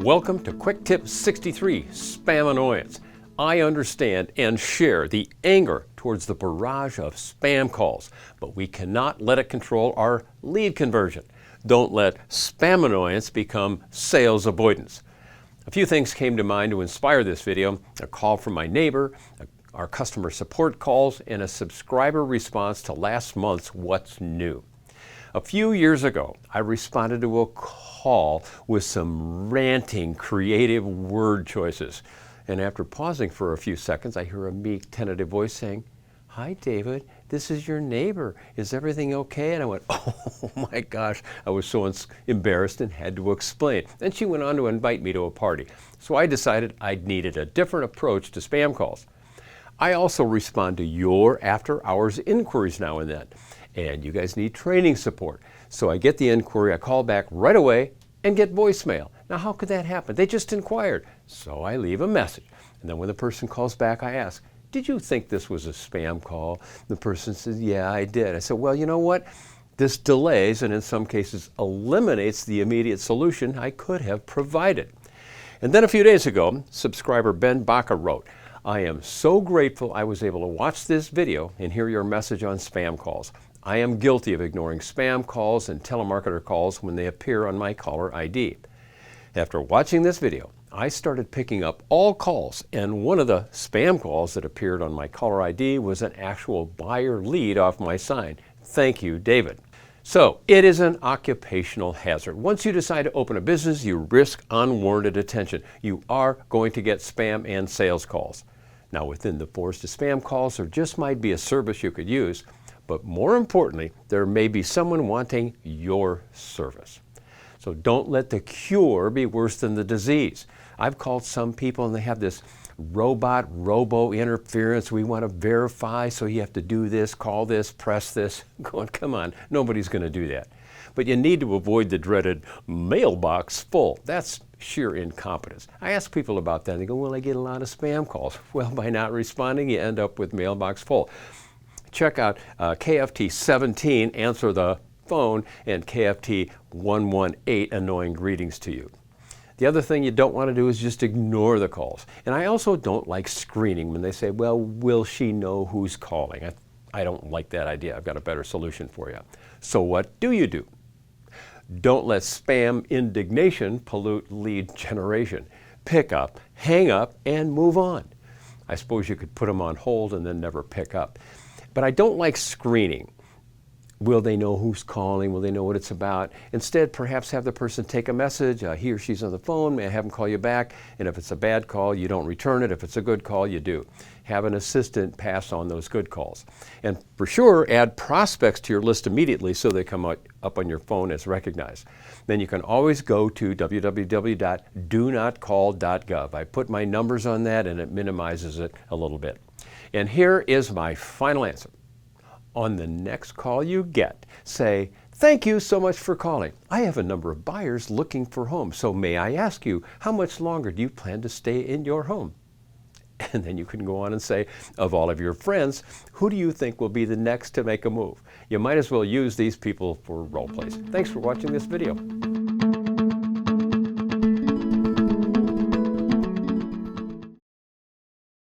Welcome to Quick Tip 63, Spam Annoyance. I understand and share the anger towards the barrage of spam calls, but we cannot let it control our lead conversion. Don't let spam annoyance become sales avoidance. A few things came to mind to inspire this video: a call from my neighbor, our customer support calls, and a subscriber response to last month's What's New. A few years ago, I responded to a call with some ranting, creative word choices. And after pausing for a few seconds, I hear a meek, tentative voice saying, "Hi, David, this is your neighbor. Is everything okay?" And I went, oh my gosh. I was so embarrassed and had to explain. Then she went on to invite me to a party. So I decided I needed a different approach to spam calls. I also respond to your after-hours inquiries now and then. And you guys need training support. So I get the inquiry, I call back right away and get voicemail. Now, how could that happen? They just inquired. So I leave a message. And then when the person calls back, I ask, "Did you think this was a spam call?" The person says, "Yeah, I did." I said, "Well, you know what? This delays and in some cases eliminates the immediate solution I could have provided." And then a few days ago, subscriber Ben Baca wrote, "I am so grateful I was able to watch this video and hear your message on spam calls. I am guilty of ignoring spam calls and telemarketer calls when they appear on my caller ID. After watching this video, I started picking up all calls, and one of the spam calls that appeared on my caller ID was an actual buyer lead off my sign. Thank you, David." So it is an occupational hazard. Once you decide to open a business, you risk unwarranted attention. You are going to get spam and sales calls. Now, within the force to spam calls, there just might be a service you could use, but more importantly, there may be someone wanting your service. So don't let the cure be worse than the disease. I've called some people and they have this robo interference. "We want to verify, so you have to do this, call this, press this." Going, come on, nobody's going to do that. But you need to avoid the dreaded mailbox full. That's sheer incompetence. I ask people about that and they go, "Well, I get a lot of spam calls." Well, by not responding, you end up with mailbox full. Check out KFT 17, Answer the Phone, and KFT 118, Annoying Greetings to You. The other thing you don't want to do is just ignore the calls. And I also don't like screening when they say, "Well, will she know who's calling?" I don't like that idea. I've got a better solution for you. So what do? Don't let spam indignation pollute lead generation. Pick up, hang up, and move on. I suppose you could put them on hold and then never pick up. But I don't like screening. Will they know who's calling? Will they know what it's about? Instead, perhaps have the person take a message. He or she's on the phone. May I have them call you back? And if it's a bad call, you don't return it. If it's a good call, you do. Have an assistant pass on those good calls. And for sure, add prospects to your list immediately so they come up on your phone as recognized. Then you can always go to www.donotcall.gov. I put my numbers on that and it minimizes it a little bit. And here is my final answer. On the next call you get, say, "Thank you so much for calling. I have a number of buyers looking for homes, so may I ask you, how much longer do you plan to stay in your home?" And then you can go on and say, "Of all of your friends, who do you think will be the next to make a move?" You might as well use these people for role plays. Thanks for watching this video.